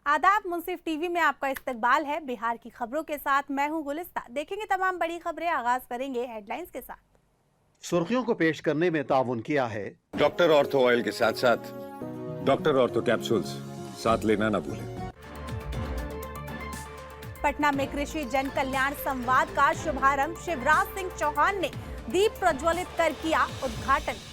आदाब, मुंसिफ टीवी में आपका इस्तकबाल है। बिहार की खबरों के साथ मैं हूं गुलिस्ता। देखेंगे तमाम बड़ी खबरें। आगाज करेंगे हेडलाइंस के साथ। सुर्खियों को पेश करने में ताउन किया है डॉक्टर ऑर्थो ऑयल के साथ साथ डॉक्टर ऑर्थो कैप्सूल्स साथ लेना ना भूलें। पटना में कृषि जन कल्याण संवाद का शुभारंभ। शिवराज सिंह चौहान ने दीप प्रज्वलित कर किया उद्घाटन।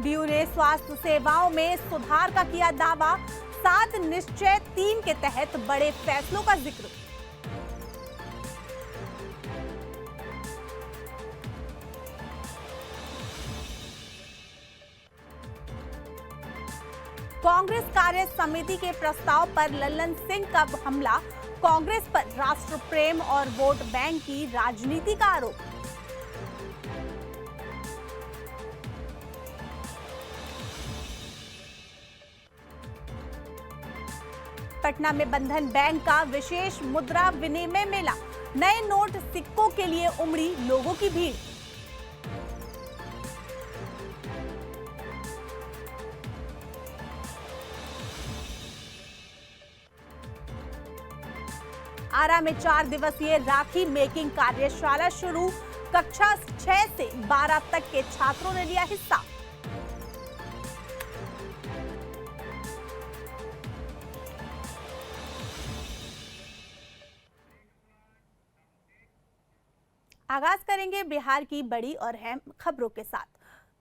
डीयू ने स्वास्थ्य सेवाओं में सुधार का किया दावा। 7 निश्चय 3 के तहत बड़े फैसलों का जिक्र। कांग्रेस कार्य समिति के प्रस्ताव पर लल्लन सिंह का हमला। कांग्रेस पर राष्ट्र प्रेम और वोट बैंक की राजनीति का आरोप। पटना में बंधन बैंक का विशेष मुद्रा विनिमय मेला। नए नोट सिक्कों के लिए उमड़ी लोगों की भीड़। आरा में 4 दिवसीय राखी मेकिंग कार्यशाला शुरू। कक्षा 6 से 12 तक के छात्रों ने लिया हिस्सा। आगाज करेंगे बिहार की बड़ी और अहम खबरों के साथ।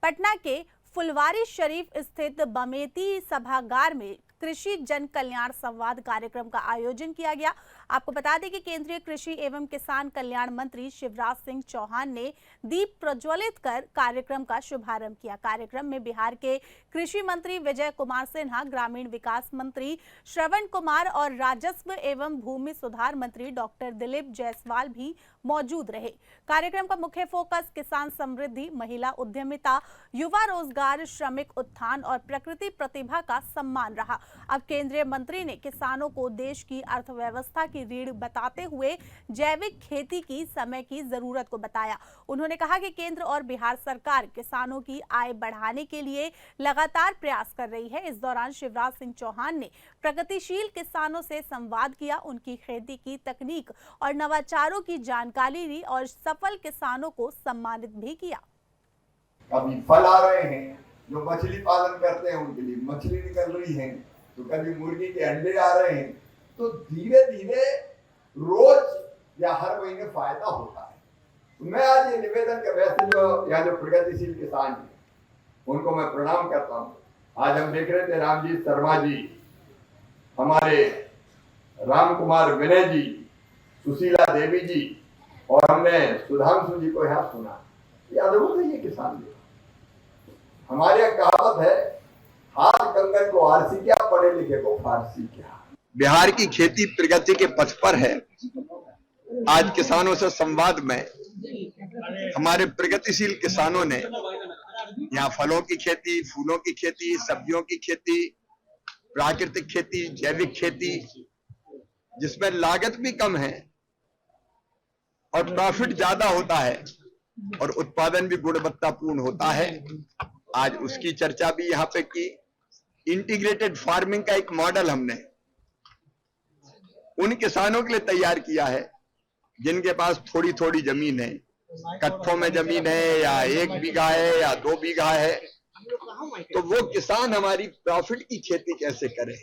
पटना के फुलवारी शरीफ स्थित बमेती सभागार में कृषि जन कल्याण संवाद कार्यक्रम का आयोजन किया गया। आपको बता दें कि केंद्रीय कृषि एवं किसान कल्याण मंत्री शिवराज सिंह चौहान ने दीप प्रज्वलित कर कार्यक्रम का शुभारंभ किया। कार्यक्रम में बिहार के कृषि मंत्री विजय कुमार सिन्हा, ग्रामीण विकास मंत्री श्रवण कुमार और राजस्व एवं भूमि सुधार मंत्री डॉक्टर दिलीप जायसवाल भी मौजूद रहे। कार्यक्रम का मुख्य फोकस किसान समृद्धि, महिला उद्यमिता, युवा रोजगार, श्रमिक उत्थान और प्रकृति प्रतिभा का सम्मान रहा। अब केंद्रीय मंत्री ने किसानों को देश की अर्थव्यवस्था की रीढ़ बताते हुए जैविक खेती की समय की जरूरत को बताया। उन्होंने कहा कि केंद्र और बिहार सरकार किसानों की आय बढ़ाने के लिए लगातार प्रयास कर रही है। इस दौरान शिवराज सिंह चौहान ने प्रगतिशील किसानों से संवाद किया, उनकी खेती की तकनीक और नवाचारों की जानकारी ली और सफल किसानों को सम्मानित भी किया। कभी फल आ रहे हैं, जो मछली पालन करते हैं उनके लिए मछली निकल रही है, तो कभी मुर्गी के अंडे आ रहे हैं। तो धीरे धीरे रोज या हर महीने फायदा होता है। मैं आज ये निवेदन कर, वैसे जो यहाँ जो प्रगतिशील किसान हैं उनको मैं प्रणाम करता हूँ। आज हम देख रहे थे रामजीत शर्मा जी, हमारे राम कुमार विनय जी, सुशीला देवी जी, और हमने सुधांशु जी को यहाँ सुना। ये अद्भुत है ये किसान जी। हमारे यहाँ कहावत है, हाथ कंगन को आरसी क्या, पढ़े लिखे को फारसी क्या। बिहार की खेती प्रगति के पथ पर है। आज किसानों से संवाद में हमारे प्रगतिशील किसानों ने यहाँ फलों की खेती, फूलों की खेती, सब्जियों की खेती, प्राकृतिक खेती, जैविक खेती, जिसमें लागत भी कम है और प्रॉफिट ज्यादा होता है और उत्पादन भी गुणवत्तापूर्ण होता है। आज उसकी चर्चा भी यहाँ पे की। इंटीग्रेटेड फार्मिंग का एक मॉडल हमने उन किसानों के लिए तैयार किया है जिनके पास थोड़ी थोड़ी जमीन है, कट्ठों में जमीन है या 1 बीघा है या 2 बीघा है, तो वो किसान हमारी प्रॉफिट की खेती कैसे करें।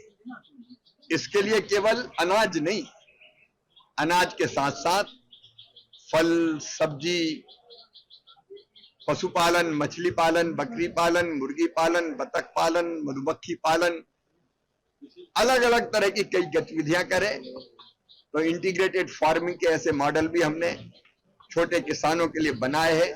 इसके लिए केवल अनाज नहीं, अनाज के साथ साथ फल, सब्जी, पशुपालन, मछली पालन, बकरी पालन, मुर्गी पालन, बतख पालन, मधुमक्खी पालन, अलग अलग तरह की कई गतिविधियां करें। तो इंटीग्रेटेड फार्मिंग के ऐसे मॉडल भी हमने छोटे किसानों के लिए बनाए हैं।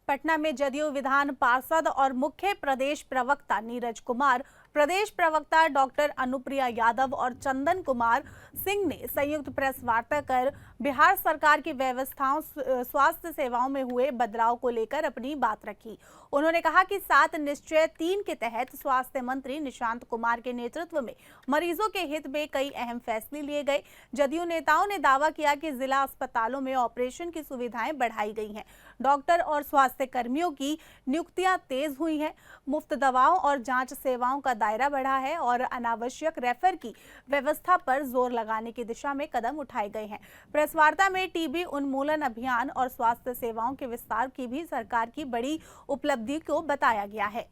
पटना में जदयू विधान पार्षद और मुख्य प्रदेश प्रवक्ता नीरज कुमार, प्रदेश प्रवक्ता डॉक्टर अनुप्रिया यादव और चंदन कुमार सिंह ने संयुक्त प्रेस वार्ता कर बिहार सरकार की व्यवस्थाओं स्वास्थ्य सेवाओं में हुए बदलाव को लेकर अपनी बात रखी। उन्होंने कहा कि 7 निश्चय 3 के तहत स्वास्थ्य मंत्री निशांत कुमार के नेतृत्व में मरीजों के हित में कई अहम फैसले लिए गए। जदयू नेताओं ने दावा किया कि जिला अस्पतालों में ऑपरेशन की सुविधाएं बढ़ाई गई हैं, डॉक्टर और स्वास्थ्य कर्मियों की नियुक्तियां तेज हुई हैं, मुफ्त दवाओं और जांच सेवाओं का दायरा बढ़ा है और अनावश्यक रेफर की व्यवस्था पर जोर लगाने की दिशा में कदम उठाए गए हैं। प्रेस वार्ता में टीबी उन्मूलन अभियान और स्वास्थ्य सेवाओं के विस्तार की भी सरकार की बड़ी उपलब्धि को बताया गया है।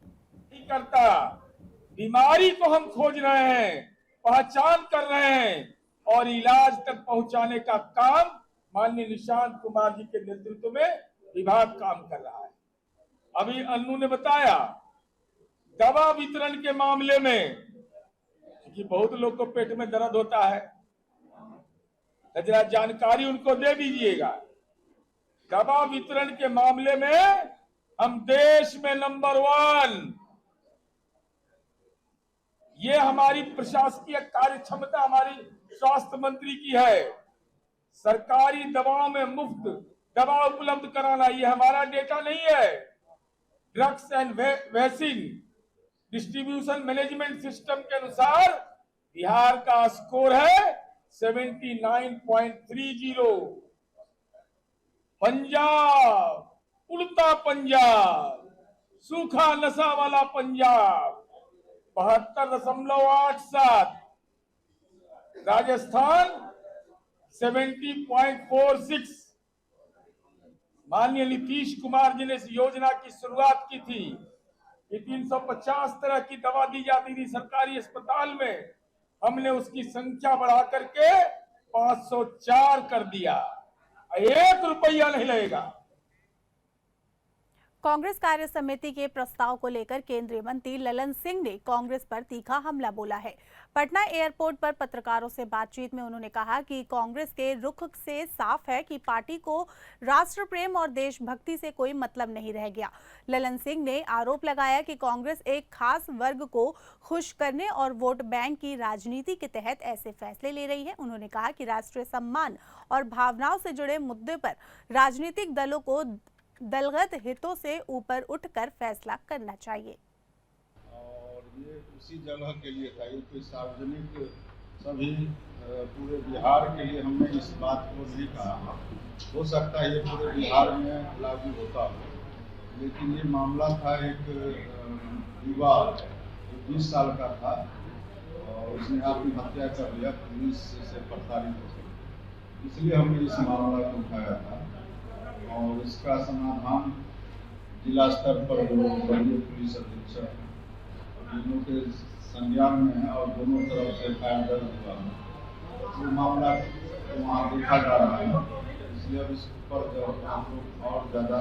करता बीमारी को हम खोज रहे हैं, पहचान कर रहे हैं और इलाज तक पहुंचाने का काम माननीय निशांत कुमार जी के नेतृत्व में विभाग काम कर रहा है। अभी अन्नू ने बताया दवा वितरण के मामले में, क्योंकि बहुत लोग को पेट में दर्द होता है, जरा जानकारी उनको दे दीजिएगा। दवा वितरण के मामले में हम देश में नंबर 1। ये हमारी प्रशासकीय कार्य क्षमता हमारी स्वास्थ्य मंत्री की है। सरकारी दवाओं में मुफ्त दवा उपलब्ध कराना ये हमारा डेटा नहीं है। Drugs and vaccine distribution management system के अनुसार बिहार का स्कोर है 79.30। पंजाब उड़ता पंजाब, सूखा नशा वाला पंजाब 72.87, राजस्थान 70.46। माननीय नीतीश कुमार जी ने इस योजना की शुरुआत की थी कि 350 तरह की दवा दी जाती थी सरकारी अस्पताल में, हमने उसकी संख्या बढ़ा करके 504 कर दिया। 1 रुपया नहीं लगेगा। कांग्रेस कार्य समिति के प्रस्ताव को लेकर केंद्रीय मंत्री ललन सिंह ने कांग्रेस पर तीखा हमला बोला है। पटना एयरपोर्ट पर पत्रकारों से बातचीत में उन्होंने कहा कि कांग्रेस के रुख से साफ है कि पार्टी को राष्ट्र प्रेम और देशभक्ति से कोई मतलब नहीं रह गया। ललन सिंह ने आरोप लगाया कि कांग्रेस एक खास वर्ग को खुश करने और वोट बैंक की राजनीति के तहत ऐसे फैसले ले रही है। उन्होंने कहा कि राष्ट्रीय सम्मान और भावनाओं से जुड़े मुद्दे पर राजनीतिक दलों को दलगत हितों से ऊपर उठकर फैसला करना चाहिए। और ये उसी जगह के लिए था, ये कोई सार्वजनिक सभी पूरे बिहार के लिए हमने इस बात को नहीं कहा। हो सकता है ये पूरे बिहार में लागू होता हो, लेकिन ये मामला था एक युवा जो 20 साल का था और उसने आत्महत्या कर लिया पुलिस से प्रताड़ित होकर, इसलिए हमने इस मामला को उठाया था। और इसका समाधान जिला स्तर पर जो वरीय पुलिस अधीक्षक दोनों के संज्ञान में है और दोनों तरफ से फायर दर्ज हुआ है, वो मामला वहाँ देखा जा रहा है। इसलिए अब इस पर जो हम लोग और ज़्यादा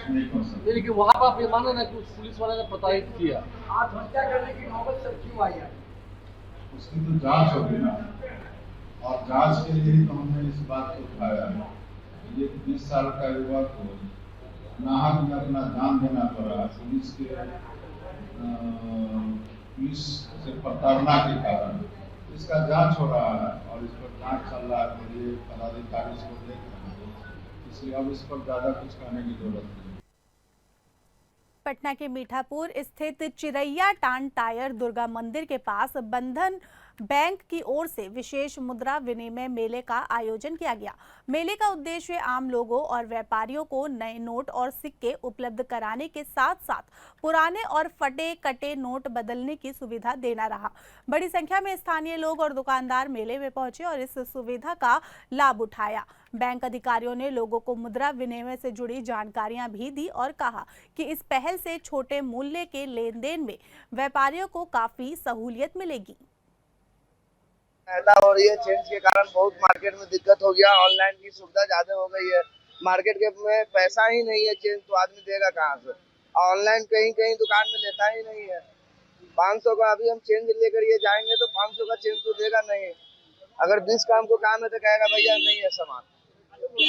नहीं कर सकते। लेकिन वहाँ पर आप ये माने ना कि उस पुलिस वाले ने प्रताड़ित किया, आत्महत्या करने की नौबत सर क्यों आई है? उसकी तो जांच होगी ना, और जांच के लिए तो हमने इस बात को उठाया है। ये 20 साल का युवक को नाहक में अपना जान देना पड़ा पुलिस से प्रताड़ना के कारण। इसका जांच हो रहा है और इस पर जांच चल रहा है, तो ये पदाधिकारी इसको देख रहे हैं, इसलिए अब इस पर ज्यादा कुछ कहने की जरूरत नहीं। पटना के मीठापुर स्थित चिरैया टान टायर दुर्गा मंदिर के पास बंधन बैंक की ओर से विशेष मुद्रा विनिमय मेले का आयोजन किया गया। मेले का उद्देश्य आम लोगों और व्यापारियों को नए नोट और सिक्के उपलब्ध कराने के साथ साथ पुराने और फटे कटे नोट बदलने की सुविधा देना रहा। बड़ी संख्या में स्थानीय लोग और दुकानदार मेले में पहुंचे और इस सुविधा का लाभ उठाया। बैंक अधिकारियों ने लोगों को मुद्रा विनिमय से जुड़ी जानकारियां भी दी और कहा कि इस पहल से छोटे मूल्य के लेन देन में व्यापारियों को काफी सहूलियत मिलेगी। हो रही है चेंज के कारण बहुत मार्केट में दिक्कत हो गया। ऑनलाइन की सुविधा ज्यादा हो गई है, मार्केट के में पैसा ही नहीं है, चेंज तो आदमी देगा कहाँ से? ऑनलाइन कहीं कहीं दुकान में लेता ही नहीं है। 500 का अभी हम चेंज लेकर ये जाएंगे तो 500 का चेंज तो देगा नहीं। अगर 20 का हमको काम है तो कहेगा भैया नहीं है सामान।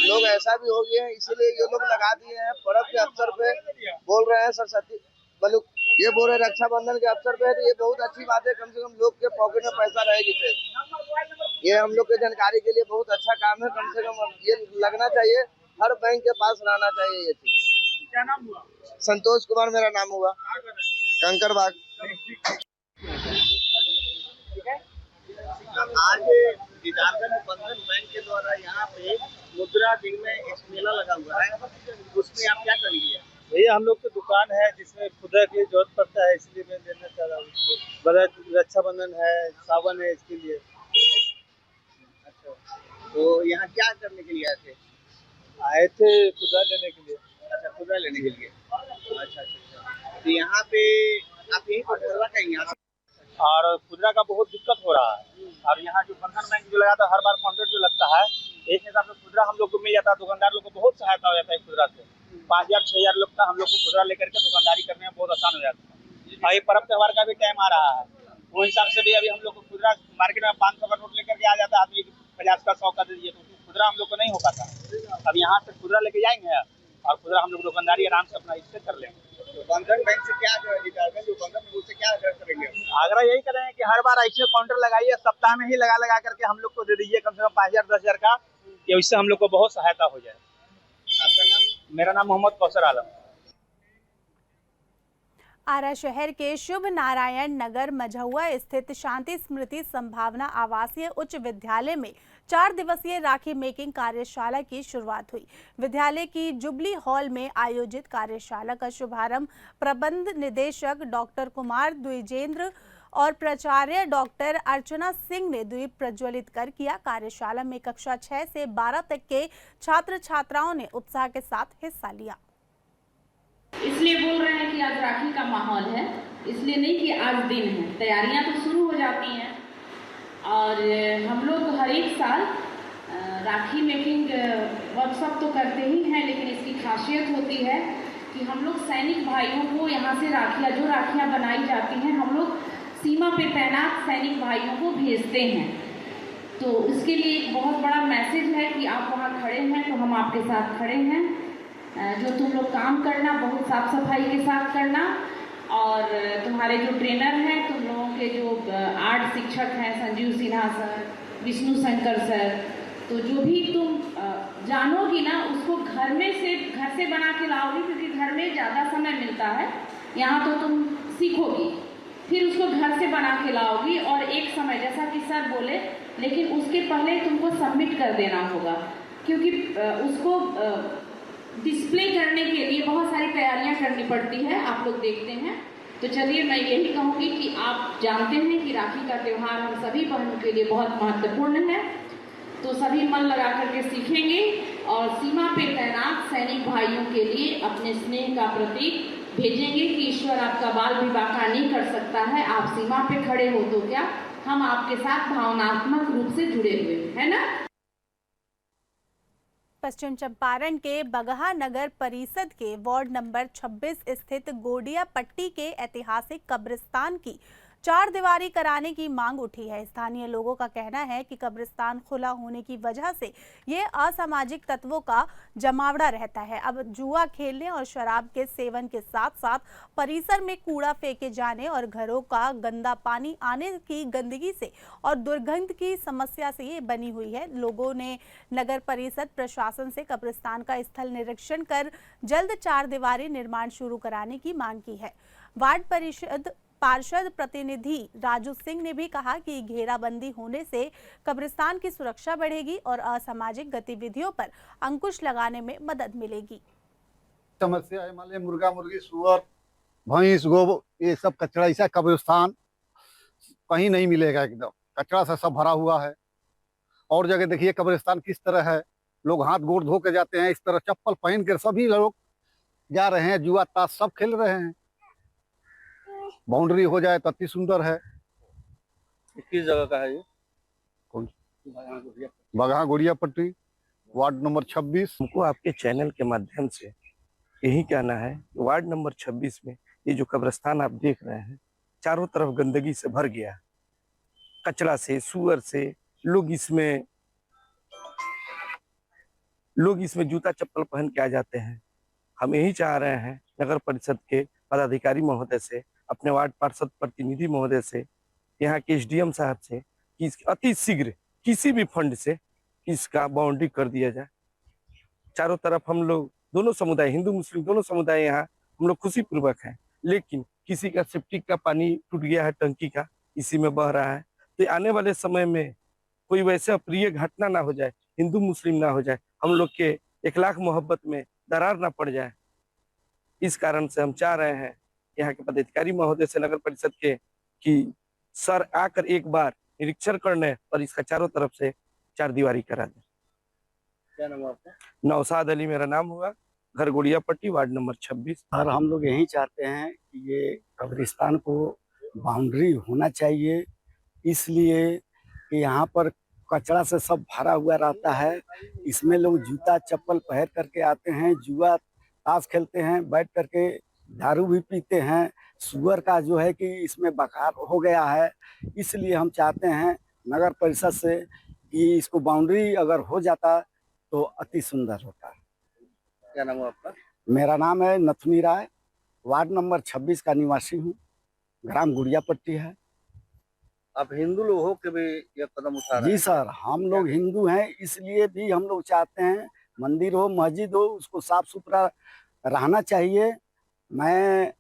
लोग ऐसा भी हो गए हैं, इसीलिए ये लोग लगा दिए हैं। पर्व के अवसर पे बोल रहे हैं सरस्वती ये बोल रहे रक्षाबंधन के अवसर पे है, तो ये बहुत अच्छी बात है। कम से कम लोग के पॉकेट में पैसा रहेगी। तो ये हम लोग के जानकारी के लिए बहुत अच्छा काम है। कम से कम अब ये लगना चाहिए, हर बैंक के पास रहना चाहिए ये चीज। क्या नाम हुआ? संतोष कुमार मेरा नाम हुआ, कंकड़बाग। आज दीदारगंज बंधन बैंक के द्वारा यहाँ पे मुद्रा दिन में एक मेला लगा हुआ है, उसमें आप क्या करेंगे? भैया हम लोग की दुकान है जिसमें खुदा की जरूरत पड़ता है, इसलिए मैं देना चाह रहा हूँ उसको। रक्षाबंधन है, सावन है, इसके लिए। अच्छा, तो यहाँ क्या करने के लिए आए थे खुदा लेने के लिए। अच्छा, खुदा लेने के लिए। अच्छा, तो यहाँ पे आप यही पर खुदरा करेंगे यहाँ? और खुदरा का बहुत दिक्कत हो रहा है। और यहाँ जो बंधन बैंक जो लगाता है, हर बार कॉन्ट्रैक्ट जो लगता है, एक हिसाब से खुदरा हम लोग को मिल जाता है। दुकानदार लोग को बहुत सहायता हो जाता है खुदरा से। 5,000-6,000 लोग का हम लोग को खुदरा लेकर के दुकानदारी करने में बहुत आसान हो जाता है। और ये पर्व त्योहार का भी टाइम आ रहा है, वो हिसाब से भी अभी हम लोग को खुदरा मार्केट में 500 का नोट लेकर के आ जाता है आदमी, 50 का 100 का दे दीजिए, तो खुदरा हम लोग को नहीं हो पाता। अब यहाँ से खुदरा लेके जाएंगे और खुदरा हम लोग दुकानदारी आराम से अपना इससे कर लेंगे। तो बंधन बैंक से क्या जो बंधन उससे क्या करेंगे? आग्रह यही करेंगे कि हर बार ऐसे काउंटर लगाइए, सप्ताह में ही लगा करके हम लोग को दे दीजिए कम से कम 5,000-10,000 का, कि इससे हम लोग को बहुत सहायता हो जाए। आपका नाम? मेरा नाम मोहम्मद कौसर आलम। आरा शहर के शुभ नारायण नगर मझौआ स्थित शांति स्मृति संभावना आवासीय उच्च विद्यालय में 4 दिवसीय राखी मेकिंग कार्यशाला की शुरुआत हुई। विद्यालय की जुबली हॉल में आयोजित कार्यशाला का शुभारंभ प्रबंध निदेशक डॉक्टर कुमार द्विजेंद्र और प्राचार्य डॉक्टर अर्चना सिंह ने द्वीप प्रज्वलित कर किया। कार्यशाला में कक्षा 6 से 12 तक के छात्र छात्राओं ने उत्साह के साथ हिस्सा लिया। इसलिए बोल रहे हैं कि आज राखी का माहौल है, इसलिए नहीं कि आज दिन है। तैयारियां तो शुरू हो जाती हैं और हम लोग हर एक साल राखी मेकिंग वर्कशॉप तो करते ही हैं, लेकिन इसकी खासियत होती है कि हम लोग सैनिक भाइयों को यहाँ से जो राखियाँ बनाई जाती हैं, हम लोग सीमा पे तैनात सैनिक भाइयों को भेजते हैं। तो उसके लिए एक बहुत बड़ा मैसेज है कि आप वहाँ खड़े हैं तो हम आपके साथ खड़े हैं। जो तुम लोग काम करना बहुत साफ सफाई के साथ करना, और तुम्हारे जो ट्रेनर हैं, तुम लोगों के जो आर्ट शिक्षक हैं, संजीव सिन्हा सर, विष्णु शंकर सर, तो जो भी तुम जानोगी ना उसको घर से बना के लाओगी, क्योंकि घर में ज़्यादा समय मिलता है। यहाँ तो तुम सीखोगी, फिर उसको घर से बना के लाओगी और एक समय जैसा कि सर बोले, लेकिन उसके पहले तुमको सबमिट कर देना होगा, क्योंकि उसको डिस्प्ले करने के लिए बहुत सारी तैयारियां करनी पड़ती है, आप लोग देखते हैं। तो चलिए मैं यही कहूँगी कि आप जानते हैं कि राखी का त्यौहार हम सभी बहनों के लिए बहुत महत्वपूर्ण है, तो सभी मन लगा करके सीखेंगे और सीमा पे तैनात सैनिक भाइयों के लिए अपने स्नेह का प्रतीक भेजेंगे कि ईश्वर आपका बाल भी बांका नहीं कर सकता है। आप सीमा पे खड़े हो तो क्या, हम आपके साथ भावनात्मक रूप से जुड़े हुए हैं ना। पश्चिम चंपारण के बगहा नगर परिषद के वार्ड नंबर 26 स्थित गोडिया पट्टी के ऐतिहासिक कब्रिस्तान की 4 दीवारी कराने की मांग उठी है। स्थानीय लोगों का कहना है कि कब्रिस्तान खुला होने की वजह से ये असामाजिक तत्वों का जमावड़ा रहता है। अब जुआ खेलने और शराब के सेवन के साथ साथ परिसर में कूड़ा फेंके जाने और घरों का गंदा पानी आने की गंदगी से और दुर्गंध की समस्या से ये बनी हुई है। लोगों ने नगर परिषद प्रशासन से कब्रिस्तान का स्थल निरीक्षण कर जल्द 4 दीवारी निर्माण शुरू कराने की मांग की है। वार्ड परिषद पार्षद प्रतिनिधि राजू सिंह ने भी कहा कि घेराबंदी होने से कब्रिस्तान की सुरक्षा बढ़ेगी और असामाजिक गतिविधियों पर अंकुश लगाने में मदद मिलेगी। समस्या है, मान लीजिए मुर्गा मुर्गी सुअर भैंस गो ये सब कचरा, ऐसा कब्रिस्तान कहीं नहीं मिलेगा, एकदम कचरा से सब भरा हुआ है। और जगह देखिए कब्रिस्तान किस तरह है, लोग हाथ गोड़ धो के जाते हैं, इस तरह चप्पल पहन कर सभी लोग जा रहे हैं, जुआ ताश सब खेल रहे हैं। बाउंड्री हो जाए तो अति सुंदर है। किस जगह का है ये? कौन? बगहा गोड़िया पट्टी, वार्ड नंबर 26। हमको आपके चैनल के माध्यम से यही कहना है, वार्ड नंबर 26 में ये जो कब्रिस्तान आप देख रहे हैं, चारों तरफ गंदगी से भर गया है, कचरा से, सुअर से। लोग इसमें जूता चप्पल पहन के आ जाते हैं। हम यही चाह रहे हैं नगर परिषद के पदाधिकारी महोदय से, अपने वार्ड पार्षद प्रतिनिधि महोदय से, यहाँ के एसडीएम साहब से कि अति शीघ्र किसी भी फंड से इसका बाउंड्री कर दिया जाए। चारों तरफ हम लोग दोनों समुदाय, हिंदू मुस्लिम दोनों समुदाय यहाँ हम लोग खुशी पूर्वक हैं, लेकिन किसी का सेप्टिक का पानी टूट गया है, टंकी का इसी में बह रहा है। तो आने वाले समय में कोई वैसे अप्रिय घटना ना हो जाए, हिंदू मुस्लिम ना हो जाए, हम लोग के 1 लाख मोहब्बत में दरार ना पड़ जाए। इस कारण से हम चाह रहे हैं यहाँ के पदाधिकारी महोदय से, नगर परिषद के, कि सर आकर एक बार निरीक्षण करने और इसका चारों तरफ से 4 दीवारी करा दें। क्या नाम है आपका? नौसाद अली मेरा नाम हुआ, घर गुड़िया पट्टी, वार्ड नंबर 26। और हम लोग यही चाहते हैं कि ये कब्रिस्तान को बाउंड्री होना चाहिए, इसलिए कि यहाँ पर कचरा से सब भरा हुआ रहता है। इसमें लोग जूता चप्पल पहन करके आते हैं, जुआ ताश खेलते हैं, बैठ करके दारू भी पीते हैं। सुअर का जो है कि इसमें बखार हो गया है, इसलिए हम चाहते हैं नगर परिषद से कि इसको बाउंड्री अगर हो जाता तो अति सुंदर होता। क्या नाम है आपका? मेरा नाम है नथुनी राय, वार्ड नंबर 26 का निवासी हूँ, ग्राम गुड़िया पट्टी है। आप हिंदू लोग हो के भी यह कदम उठा रहे जी हैं? सर, हम लोग हिंदू हैं, इसलिए भी हम लोग चाहते हैं मंदिर हो मस्जिद हो उसको साफ सुथरा रहना चाहिए। मैं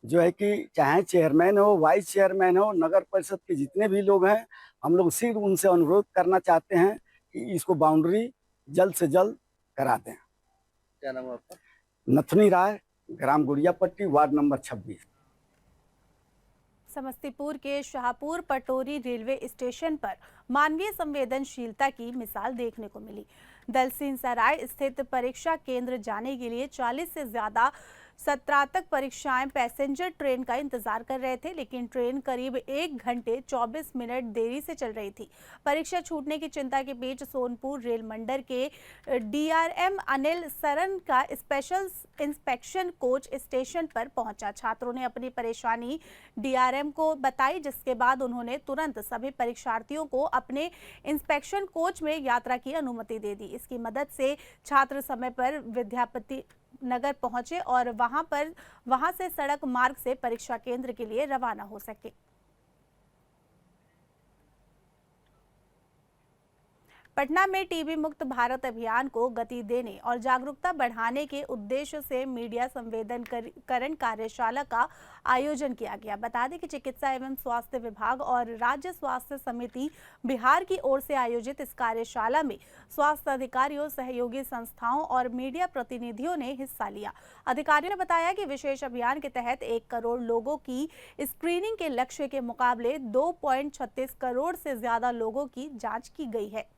जो है कि चाहे चेयरमैन हो, वाइस चेयरमैन हो, नगर परिषद के जितने भी लोग हैं, हम लोग सिर्फ उनसे अनुरोध करना चाहते हैं कि इसको बाउंड्री जल्द से जल्द करा दें। क्या नाम है आपका? नथुनी राय, ग्राम गुड़िया पट्टी, वार्ड नंबर 26। समस्तीपुर के शाहपुर पटोरी रेलवे स्टेशन पर मानवीय संवेदनशीलता की मिसाल देखने को मिली। दलसिंह सराय स्थित परीक्षा केंद्र जाने के लिए 40 से ज्यादा सत्रात्मक परीक्षाएं पैसेंजर ट्रेन का इंतजार कर रहे थे, लेकिन ट्रेन करीब 1 घंटे 24 मिनट देरी से चल रही थी। परीक्षा छूटने की चिंता के बीच सोनपुर रेल मंडल के डीआरएम अनिल सरन का स्पेशल इंस्पेक्शन कोच स्टेशन पर पहुंचा। छात्रों ने अपनी परेशानी डीआरएम को बताई, जिसके बाद उन्होंने तुरंत सभी परीक्षार्थियों को अपने इंस्पेक्शन कोच में यात्रा की अनुमति दे दी। इसकी मदद से छात्र समय पर विद्यापति नगर पहुंचे और वहां से सड़क मार्ग से परीक्षा केंद्र के लिए रवाना हो सके। पटना में टीबी मुक्त भारत अभियान को गति देने और जागरूकता बढ़ाने के उद्देश्य से मीडिया संवेदनकरण कार्यशाला का आयोजन किया गया। बता दें कि चिकित्सा एवं स्वास्थ्य विभाग और राज्य स्वास्थ्य समिति बिहार की ओर से आयोजित इस कार्यशाला में स्वास्थ्य अधिकारियों, सहयोगी संस्थाओं और मीडिया प्रतिनिधियों ने हिस्सा लिया। अधिकारियों ने बताया कि विशेष अभियान के तहत 1 करोड़ लोगों की स्क्रीनिंग के लक्ष्य के मुकाबले 2.36 करोड़ से ज्यादा लोगों की जाँच की गई है।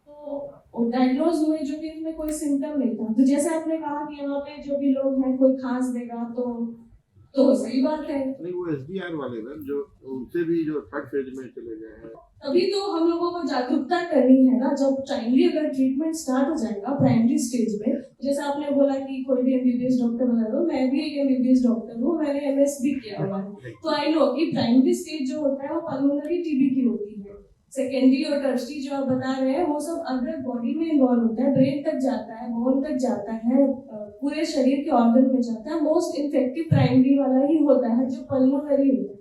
तो डायग्नोज हुए जो कि इनमें कोई सिम्टम नहीं था। तो जैसे आपने कहा कि यहाँ पे जो भी लोग हैं कोई खांस देगा तो सही बात है। नहीं, वो एसडीआर वाले ना जो उनसे भी जो 3rd फेज में चले गए हैं, तभी तो हम लोगों को जागरूकता करनी है ना। जब टाइमली अगर ट्रीटमेंट स्टार्ट हो जाएगा प्राइमरी स्टेज में, जैसे आपने बोला कि कोई भी एमबीबीएस डॉक्टर बना दो, मैं भी एक एमबीबीएस डॉक्टर हूँ, मैंने एमएस भी किया हुआ है, तो आई नो कि प्राइमरी स्टेज जो होता है वो पल्मोनरी टीबी की होती है। सेकेंडरी और टर्शरी जो आप बता रहे हैं वो सब अगर बॉडी में इन्वॉल्व होता है, ब्रेन तक जाता है, बोन तक जाता है, पूरे शरीर के ऑर्गन में जाता है। मोस्ट इफेक्टिव प्राइमरी वाला ही होता है जो पल्मोनरी होता है,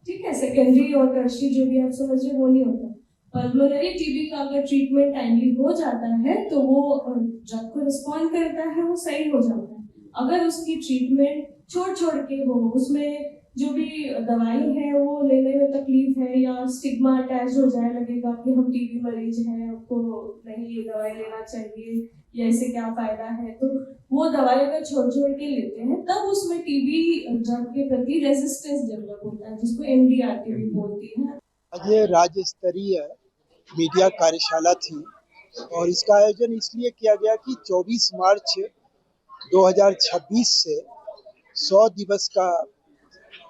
ठीक है। सेकेंडरी और टर्शरी जो भी आप समझ रहे वो नहीं होता। पल्मोनरी टीबी का अगर ट्रीटमेंट टाइमली हो जाता है तो वो ड्रग को रिस्पॉन्ड करता है, वो सही हो जाता है। अगर उसकी ट्रीटमेंट छोड़ के हो, उसमें जो भी दवाई है वो लेने में तकलीफ है या स्टिग्मा अटैच हो जाए, लगेगा कि हम टीबी मरीज हैं, आपको नहीं ये दवाई लेना चाहिए या इससे क्या फायदा है, तो वो दवाई अगर छोड़ के लेते हैं तब उसमें टीबी ड्रग के प्रति रेजिस्टेंस डेवलप होता है, जिसको एमडीआरटीबी बोलती है। आज ये राज्य स्तरीय मीडिया कार्यशाला थी और इसका आयोजन इसलिए किया गया कि 24 मार्च 2026 से 100 दिवस का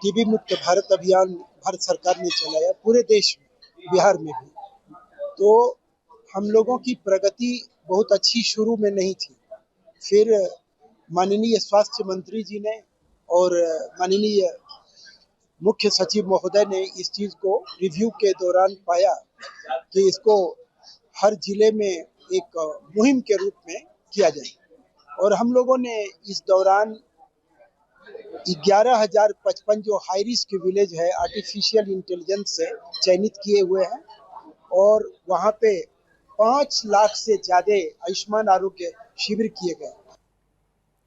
टीबी मुक्त भारत अभियान भारत सरकार ने चलाया पूरे देश में, बिहार में भी। तो हम लोगों की प्रगति बहुत अच्छी शुरू में नहीं थी, फिर माननीय स्वास्थ्य मंत्री जी ने और माननीय मुख्य सचिव महोदय ने इस चीज़ को रिव्यू के दौरान पाया कि इसको हर जिले में एक मुहिम के रूप में किया जाए। और हम लोगों ने इस दौरान 11,055 जो हाई रिस्क विलेज है आर्टिफिशियल इंटेलिजेंस से चयनित किए हुए हैं और वहाँ पे 5 लाख से ज्यादा आयुष्मान आरोग्य शिविर किए गए।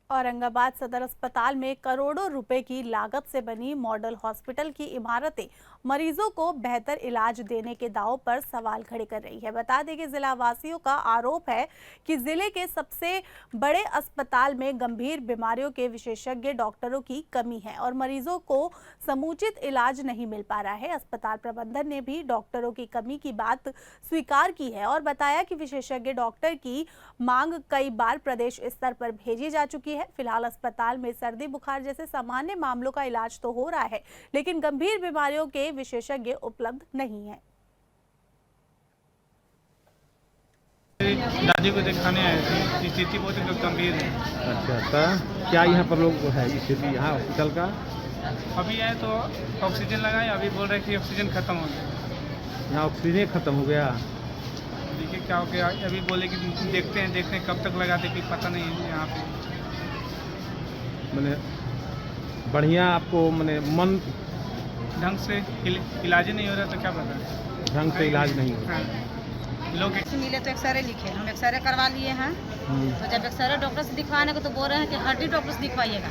औरंगाबाद सदर अस्पताल में करोड़ों रुपए की लागत से बनी मॉडल हॉस्पिटल की इमारतें मरीजों को बेहतर इलाज देने के दावों पर सवाल खड़े कर रही है। बता दें कि जिला वासियों का आरोप है कि जिले के सबसे बड़े अस्पताल में गंभीर बीमारियों के विशेषज्ञ डॉक्टरों की कमी है और मरीजों को समुचित इलाज नहीं मिल पा रहा है। अस्पताल प्रबंधन ने भी डॉक्टरों की कमी की बात स्वीकार की है और बताया कि विशेषज्ञ डॉक्टर की मांग कई बार प्रदेश स्तर पर भेजी जा चुकी है। फिलहाल अस्पताल में सर्दी बुखार जैसे सामान्य मामलों का इलाज तो हो रहा है, लेकिन गंभीर बीमारियों के विशेषज्ञ उपलब्ध नहीं है। दादी को दिखाने आए थे, स्थिति बहुत गंभीर है। अच्छा, क्या यहाँ पर लोग है स्थिति यहाँ हॉस्पिटल का? अभी आए तो ऑक्सीजन लगाए, अभी बोल रहे कि ऑक्सीजन खत्म हो गया। यहाँ ऑक्सीजन खत्म हो गया? देखिए क्या हो गया, अभी बोले कि देखते हैं कब तक लगाते भी पता नहीं है। यहाँ पे मैंने बढ़िया आपको मैंने मन ढंग से इलाज नहीं हो रहा तो क्या पता ढंग से इलाज नहीं हो रहा। लोग मिले तो एक्सरे लिखे, हम एक्सरे करवा लिए हैं। तो जब एक्सरे डॉक्टर से दिखवाने को तो बोल रहे हैं कि हड्डी डॉक्टर से दिखवाइएगा।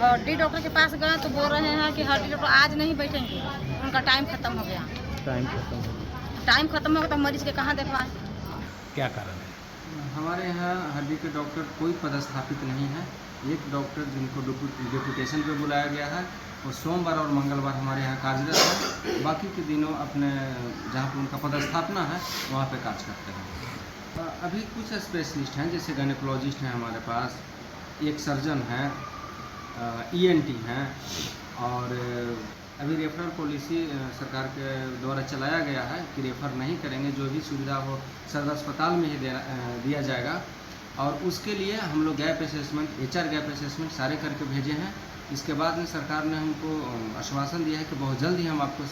हड्डी डॉक्टर के पास गए तो बोल रहे हैं कि हड्डी डॉक्टर आज नहीं बैठेंगे, उनका टाइम खत्म हो गया। टाइम खत्म हो गया तो मरीज के कहाँ दिखवाएं? क्या कारण है? हमारे यहाँ हड्डी के डॉक्टर कोई पदस्थापित नहीं है। एक डॉक्टर जिनको डिप्यूटेशन पे बुलाया गया है वो सोमवार और मंगलवार हमारे यहाँ कार्यरत है, बाकी के दिनों अपने जहाँ पर उनका पदस्थापना है वहाँ पे कार्य करते हैं। अभी कुछ स्पेशलिस्ट हैं, जैसे गायनेकोलॉजिस्ट हैं हमारे पास, एक सर्जन हैं, ENT हैं और अभी रेफरल पॉलिसी सरकार के द्वारा चलाया गया है कि रेफ़र नहीं करेंगे, जो भी सुविधा हो सदर अस्पताल में ही दिया जाएगा। और उसके लिए हम लोग gap assessment, HR gap assessment सारे करके भेजे हैं। इसके बाद में सरकार ने हमको आश्वासन दिया है कि बहुत जल्द ही हम आपको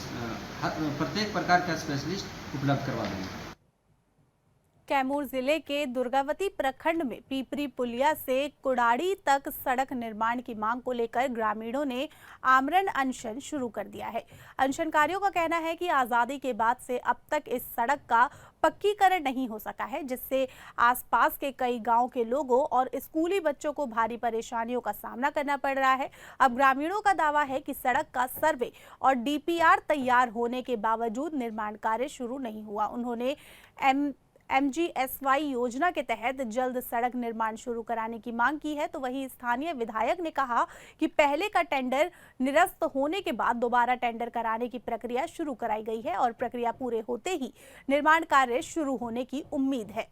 प्रत्येक प्रकार का स्पेशलिस्ट उपलब्ध करवा देंगे। कैमूर जिले के दुर्गावती प्रखंड में पीपरी पुलिया से कुड़ाड़ी तक सड़क निर्माण की मांग को लेकर ग्रामीणों ने आमरण अनशन शुरू कर दिया है। अनशनकारियों का कहना है कि आज़ादी के बाद से अब तक इस सड़क का पक्कीकरण नहीं हो सका है, जिससे आसपास के कई गांव के लोगों और स्कूली बच्चों को भारी परेशानियों का सामना करना पड़ रहा है। अब ग्रामीणों का दावा है कि सड़क का सर्वे और DPR तैयार होने के बावजूद निर्माण कार्य शुरू नहीं हुआ। उन्होंने MGSY योजना के तहत जल्द सड़क निर्माण शुरू कराने की मांग की है। तो वहीं स्थानीय विधायक ने कहा कि पहले का टेंडर निरस्त होने के बाद दोबारा टेंडर कराने की प्रक्रिया शुरू कराई गई है और प्रक्रिया पूरे होते ही निर्माण कार्य शुरू होने की उम्मीद है।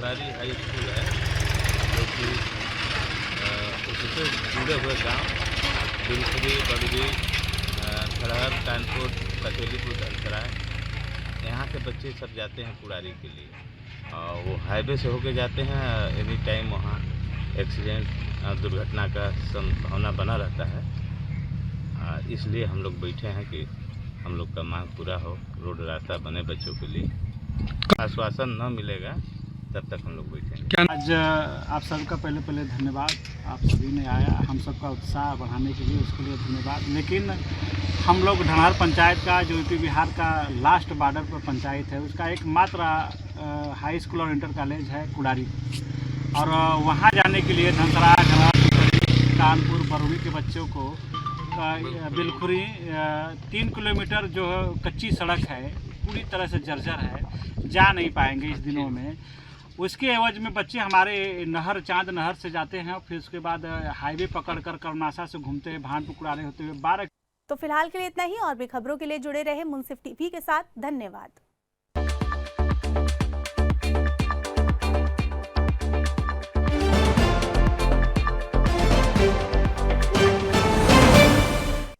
हाई स्कूल है जो कि उससे जुड़े हुए गाँव बिलखुरी, बगरी, खड़हर, कानपुर, कचेलीपुर, दलसराय, यहाँ के बच्चे सब जाते हैं कुड़ारी के लिए और वो हाईवे से होके जाते हैं। एनी टाइम वहाँ एक्सीडेंट, दुर्घटना का संभावना बना रहता है। इसलिए हम लोग बैठे हैं कि हम लोग का मांग पूरा हो, रोड रास्ता बने बच्चों के लिए। आश्वासन न मिलेगा तब तक हम लोग बैठेंगे। आज आप सबका पहले धन्यवाद, आप सभी ने आया हम सबका उत्साह बढ़ाने के लिए, उसके लिए धन्यवाद। लेकिन हम लोग ढनार पंचायत का जो यूपी बिहार का लास्ट बॉर्डर पर पंचायत है, उसका एकमात्र हाई स्कूल और इंटर कॉलेज है कुड़ारी और वहाँ जाने के लिए धनसरा, कानपुर, बरौनी के बच्चों को बिलखुरी 3 किलोमीटर जो कच्ची सड़क है पूरी तरह से जर्जर है, जा नहीं पाएंगे इस दिनों में। उसके एवज में बच्चे हमारे नहर, चांद नहर से जाते हैं और फिर उसके बाद हाईवे पकड़कर करनासा से घूमते हैं, भानपुर कुड़ारे होते हुए 12। तो फिलहाल के लिए इतना ही। और भी खबरों के लिए जुड़े रहे मुंसिफ टीवी के साथ। धन्यवाद।